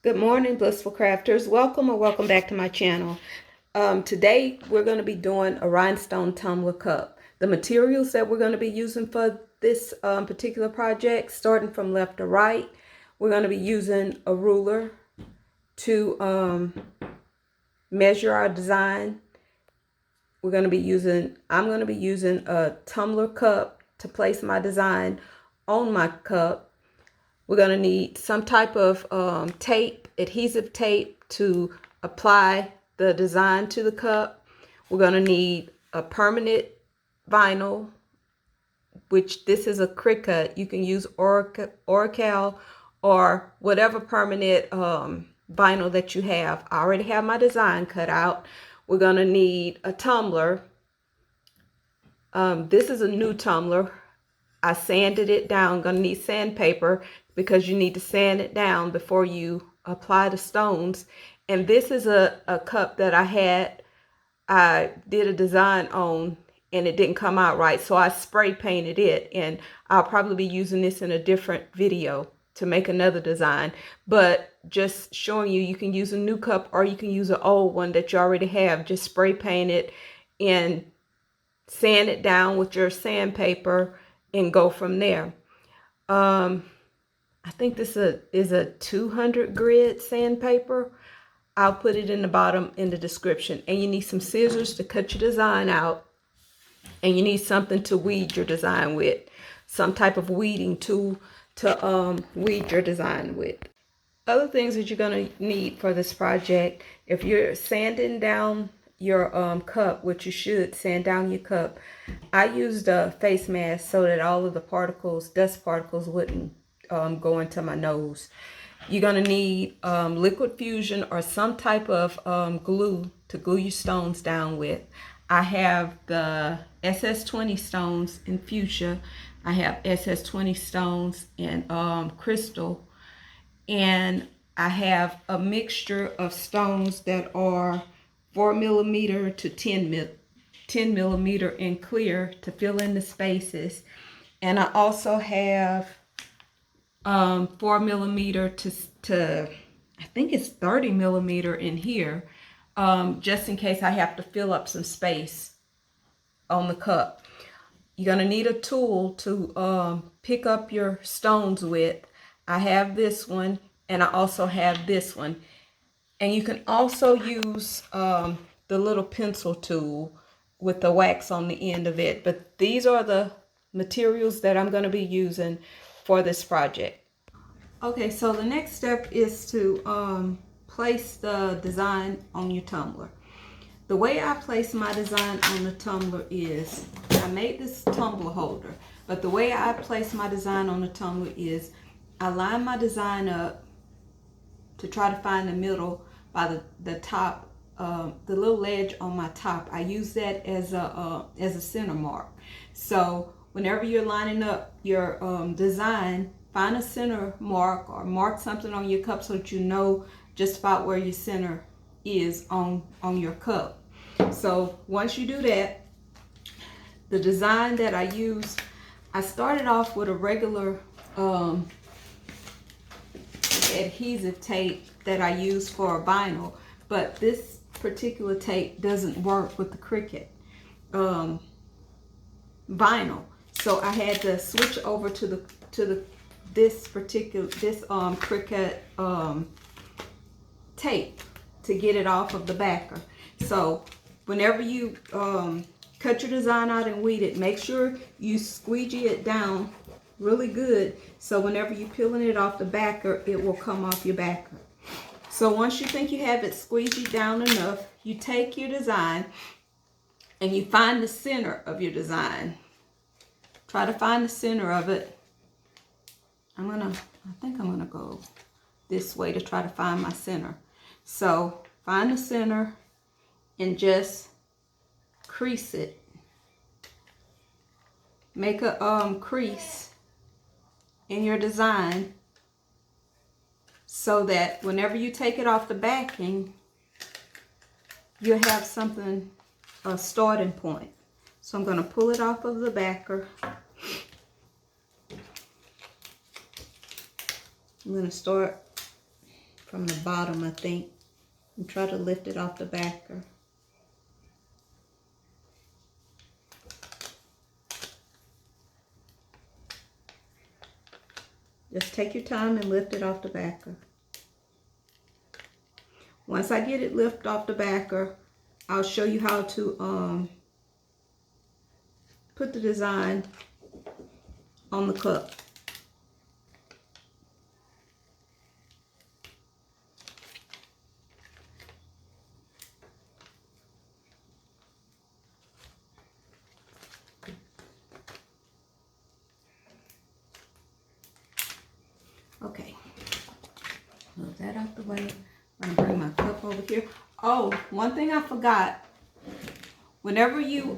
Good morning, blissful crafters. Welcome or welcome back to my channel. Today we're going to be doing a rhinestone tumbler cup. The materials that we're going to be using for this particular project, starting from left to right, we're going to be using a ruler to measure our design. I'm going to be using a tumbler cup to place my design on my cup. We're going to need some type of tape, adhesive tape, to apply the design to the cup. We're going to need a permanent vinyl, which this is a Cricut. You can use Oracal or whatever permanent vinyl that you have. I already have my design cut out. We're going to need a tumbler. This is a new tumbler. I sanded it down. Gonna need sandpaper because you need to sand it down before you apply the stones. And this is a cup that I did a design on and it didn't come out right. So I spray painted it, and I'll probably be using this in a different video to make another design. But just showing you, you can use a new cup or you can use an old one that you already have. Just spray paint it and sand it down with your sandpaper and go from there. I think this is a 200 grit sandpaper. I'll put it in the bottom in the description. And you need some scissors to cut your design out. And you need something to weed your design with. Some type of weeding tool to weed your design with. Other things that you're going to need for this project, if you're sanding down your cup, which you should sand down your cup, I used a face mask so that all of the particles, dust particles, wouldn't go into my nose. You're going to need liquid fusion or some type of glue to glue your stones down with. I have the SS20 stones in fuchsia. I have SS20 stones in crystal. And I have a mixture of stones that are 4 millimeter to 10 millimeter in clear to fill in the spaces. And I also have 4 millimeter to I think it's 30 millimeter in here, just in case I have to fill up some space on the cup. You're going to need a tool to pick up your stones with. I have this one, and I also have this one. And you can also use the little pencil tool with the wax on the end of it. But these are the materials that I'm going to be using for this project. Okay, so the next step is to place the design on your tumbler. The way I place my design on the tumbler is, I made this tumbler holder, but the way I place my design on the tumbler is I line my design up to try to find the middle by the top, the little ledge on my top. I use that as a center mark. So whenever you're lining up your design, find a center mark or mark something on your cup so that you know just about where your center is on your cup. So once you do that, the design that I use, I started off with a regular adhesive tape that I use for a vinyl, but this particular tape doesn't work with the Cricut vinyl, so I had to switch over to this Cricut tape to get it off of the backer. So whenever you cut your design out and weed it, make sure you squeegee it down really good, so whenever you're peeling it off the backer, it will come off your backer. So once you think you have it squeegeed down enough, you take your design and you find the center of your design. Try to find the center of it. I think I'm gonna go this way to try to find my center. So find the center and just crease it. Make a crease in your design so that whenever you take it off the backing, you'll have something, a starting point. So I'm going to pull it off of the backer. I'm going to start from the bottom, I think, and try to lift it off the backer. Just take your time and lift it off the backer. Once I get it lifted off the backer, I'll show you how to put the design on the cup. Okay, move that out the way. I'm gonna bring my cup over here. Oh, one thing I forgot. Whenever you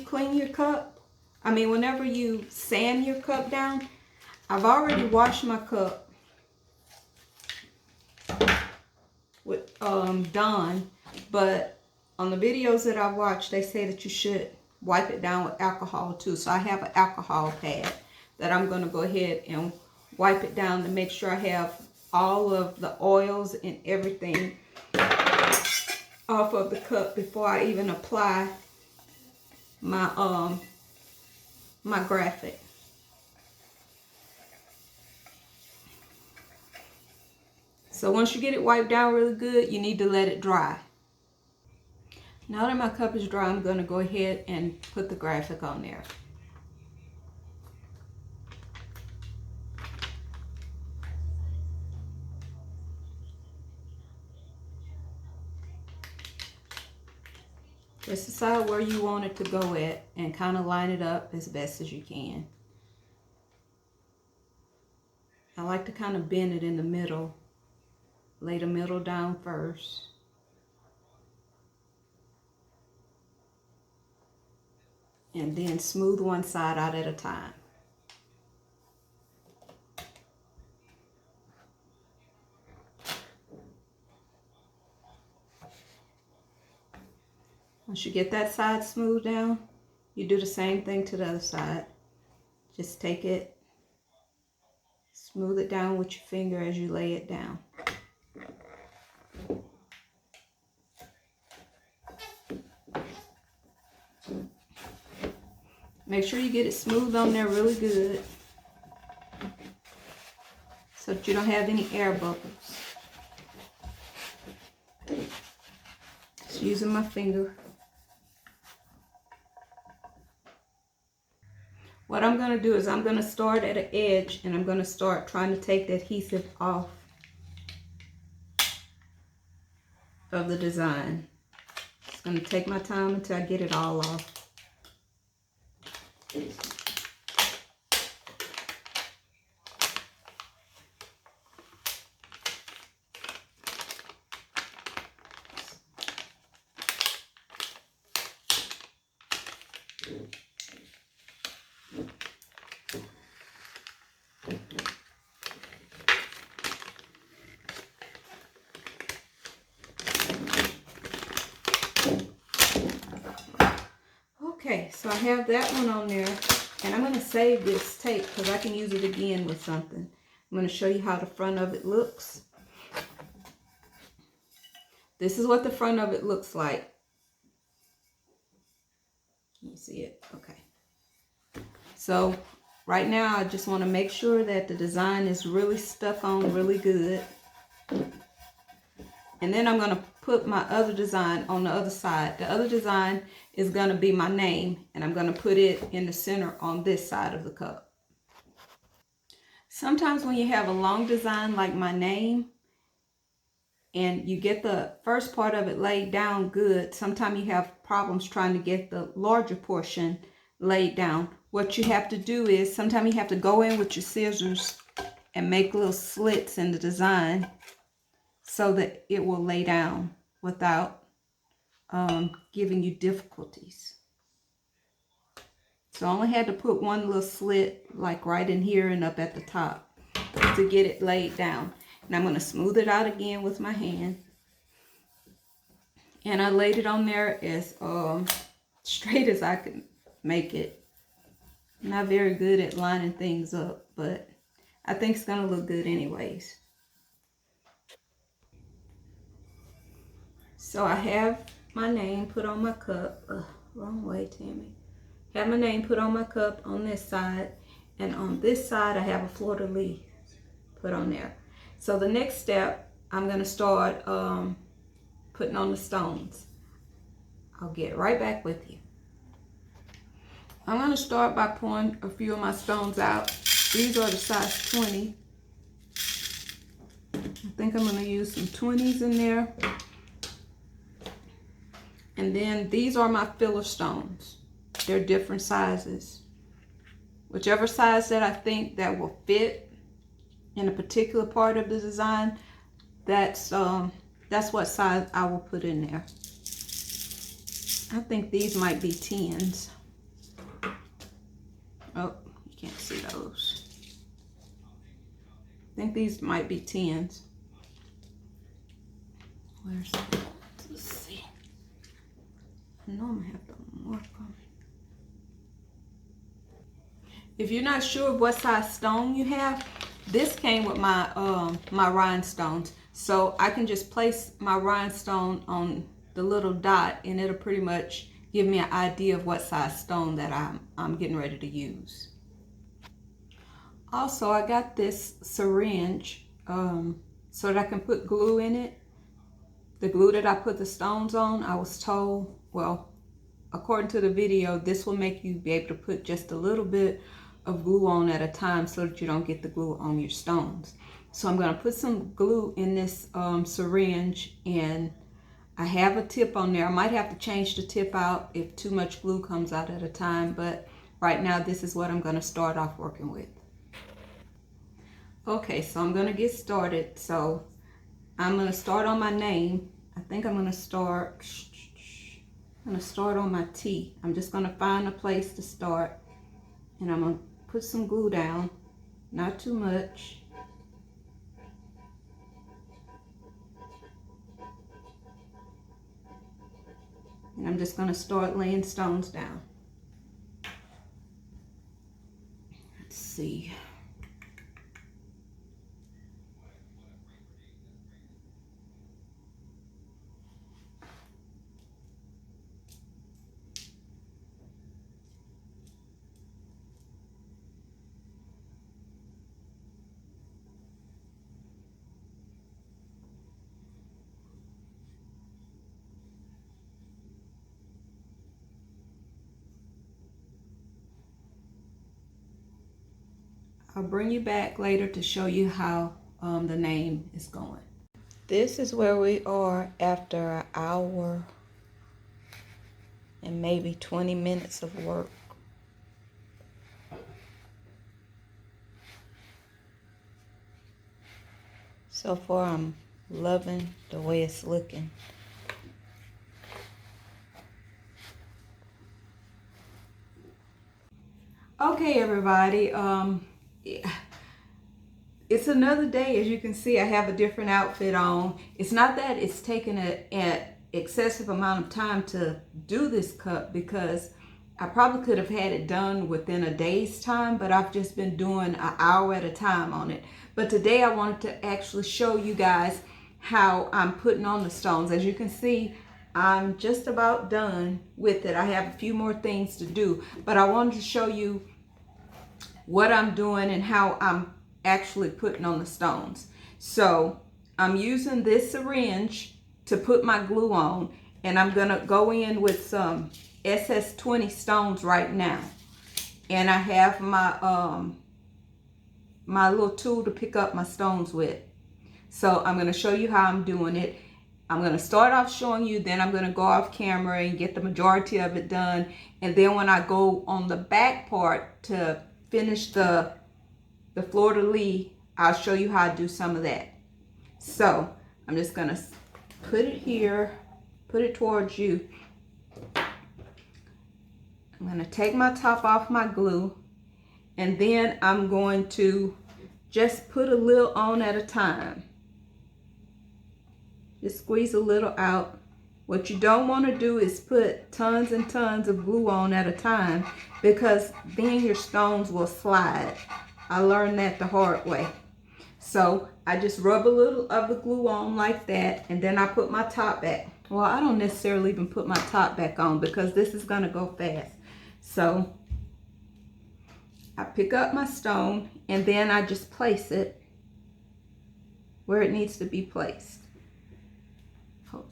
clean your cup, whenever you sand your cup down, I've already washed my cup with Dawn, but on the videos that I watched, they say that you should wipe it down with alcohol too. So I have an alcohol pad that I'm gonna go ahead and wipe it down to make sure I have all of the oils and everything off of the cup before I even apply my my graphic. So once you get it wiped down really good, you need to let it dry. Now that my cup is dry, I'm going to go ahead and put the graphic on there. Just decide where you want it to go at and kind of line it up as best as you can. I like to kind of bend it in the middle. Lay the middle down first. And then smooth one side out at a time. Once you get that side smoothed down, you do the same thing to the other side. Just take it, smooth it down with your finger as you lay it down. Make sure you get it smooth on there really good so that you don't have any air bubbles. Just using my finger. What I'm going to do is I'm going to start at an edge and I'm going to start trying to take the adhesive off of the design. Just going to take my time until I get it all off. Okay, so I have that one on there, and I'm going to save this tape because I can use it again with something. I'm going to show you how the front of it looks. This is what the front of it looks like. Can you see it? Okay. So right now I just want to make sure that the design is really stuck on really good. And then I'm going to put my other design on the other side. The other design is going to be my name, and I'm going to put it in the center on this side of the cup. Sometimes when you have a long design like my name, and you get the first part of it laid down good, sometimes you have problems trying to get the larger portion laid down. What you have to do is sometimes you have to go in with your scissors and make little slits in the design so that it will lay down without giving you difficulties. So I only had to put one little slit like right in here and up at the top to get it laid down. And I'm going to smooth it out again with my hand. And I laid it on there as straight as I could make it. I'm not very good at lining things up, but I think it's going to look good anyways. So I have my name put on my cup. Wrong way, Tammy. Have my name put on my cup on this side, and on this side I have a fleur-de-lis put on there. So the next step, I'm going to start putting on the stones. I'll get right back with you. I'm going to start by pouring a few of my stones out. These are the size 20. I think I'm going to use some 20s in there. And then these are my filler stones. They're different sizes. Whichever size that I think that will fit in a particular part of the design, that's what size I will put in there. I think these might be 10s. Oh, you can't see those. I think these might be 10s. Where's that? Let's see. I know I'm gonna have to mark them. If you're not sure what size stone you have, this came with my my rhinestones. So I can just place my rhinestone on the little dot and it'll pretty much give me an idea of what size stone that I'm getting ready to use. Also, I got this syringe so that I can put glue in it. The glue that I put the stones on, I was told, well, according to the video, this will make you be able to put just a little bit of glue on at a time so that you don't get the glue on your stones. So I'm going to put some glue in this syringe, and I have a tip on there. I might have to change the tip out if too much glue comes out at a time, but right now this is what I'm going to start off working with. Okay, so I'm going to get started. So I'm going to start on my name. I think I'm going to start on my T. I'm just going to find a place to start, and I'm going to put some glue down, not too much. And I'm just going to start laying stones down. Let's see. I'll bring you back later to show you how the name is going. This is where we are after an hour and maybe 20 minutes of work. So far, I'm loving the way it's looking. Okay, everybody. It's another day. As you can see, I have a different outfit on. It's not that it's taken an excessive amount of time to do this cup, because I probably could have had it done within a day's time, but I've just been doing an hour at a time on it. But today I wanted to actually show you guys how I'm putting on the stones. As you can see, I'm just about done with it. I have a few more things to do, but I wanted to show you what I'm doing and how I'm actually putting on the stones. So I'm using this syringe to put my glue on, and I'm gonna go in with some SS20 stones right now. And I have my my little tool to pick up my stones with. So I'm gonna show you how I'm doing it. I'm gonna start off showing you, then I'm gonna go off camera and get the majority of it done. And then when I go on the back part to finish the fleur-de-lis, I'll show you how I do some of that. So I'm just gonna put it here, put it towards you. I'm gonna take my top off my glue, and then I'm going to just put a little on at a time. Just squeeze a little out. What you don't want to do is put tons and tons of glue on at a time, because then your stones will slide. I learned that the hard way. So I just rub a little of the glue on like that, and then I put my top back. Well, I don't necessarily even put my top back on because this is going to go fast. So I pick up my stone and then I just place it where it needs to be placed. I'll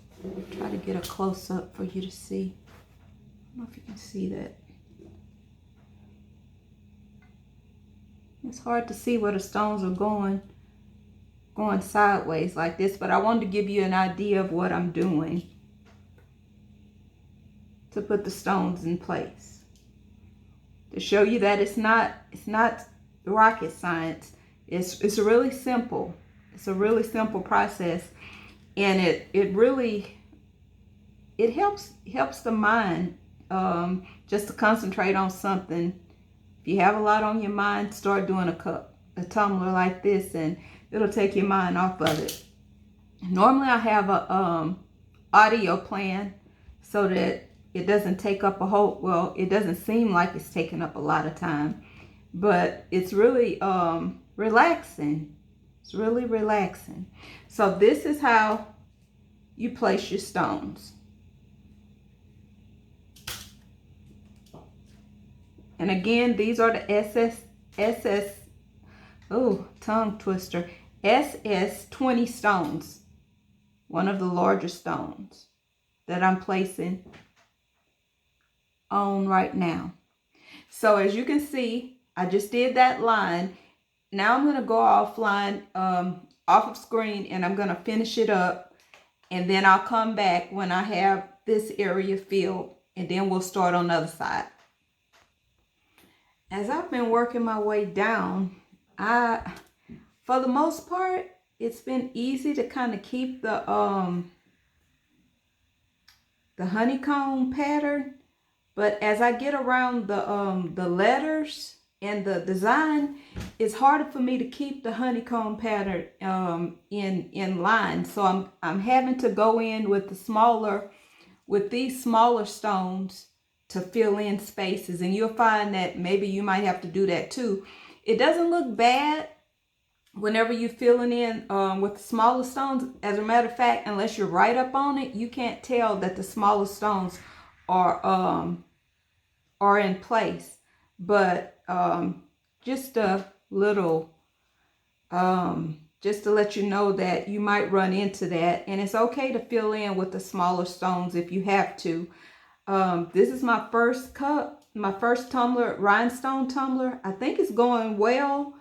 try to get a close up for you to see. I don't know if you can see that. It's hard to see where the stones are going sideways like this, but I wanted to give you an idea of what I'm doing to put the stones in place, to show you that it's not rocket science. It's really simple. It's a really simple process, and it really helps the mind just to concentrate on something. If you have a lot on your mind, start doing a tumbler like this, and it'll take your mind off of it. Normally I have a audio plan so that it doesn't take up a whole, well, it doesn't seem like it's taking up a lot of time, but it's really relaxing. It's really relaxing. So this is how you place your stones. And again, these are the tongue twister, SS20 stones. One of the larger stones that I'm placing on right now. So as you can see, I just did that line. Now I'm going to go offline, off of screen, and I'm going to finish it up. And then I'll come back when I have this area filled, and then we'll start on the other side. As I've been working my way down, for the most part, it's been easy to kind of keep the honeycomb pattern. But as I get around the letters and the design, it's harder for me to keep the honeycomb pattern in line. So I'm having to go in with these smaller stones to fill in spaces, and you'll find that maybe you might have to do that too. It doesn't look bad whenever you're filling in with the smaller stones. As a matter of fact, unless you're right up on it, you can't tell that the smaller stones are in place. But just a little, just to let you know that you might run into that, and it's okay to fill in with the smaller stones if you have to. This is my first cup, my first tumbler, Rhinestone tumbler. I think it's going well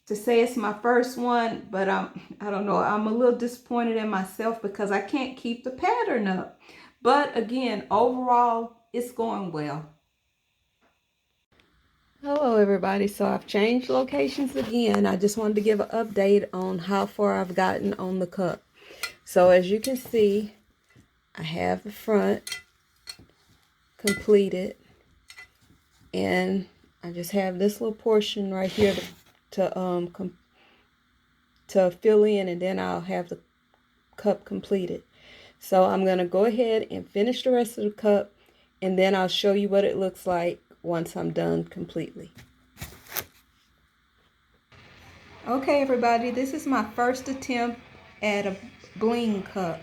to say it's my first one, but I don't know. I'm a little disappointed in myself because I can't keep the pattern up. But again, overall, it's going well. Hello everybody. So I've changed locations again. I just wanted to give an update on how far I've gotten on the cup. So as you can see, I have the front completed, and I just have this little portion right here to fill in, and then I'll have the cup completed. So I'm going to go ahead and finish the rest of the cup, and then I'll show you what it looks like once I'm done completely. Okay everybody, this is my first attempt at a bling cup.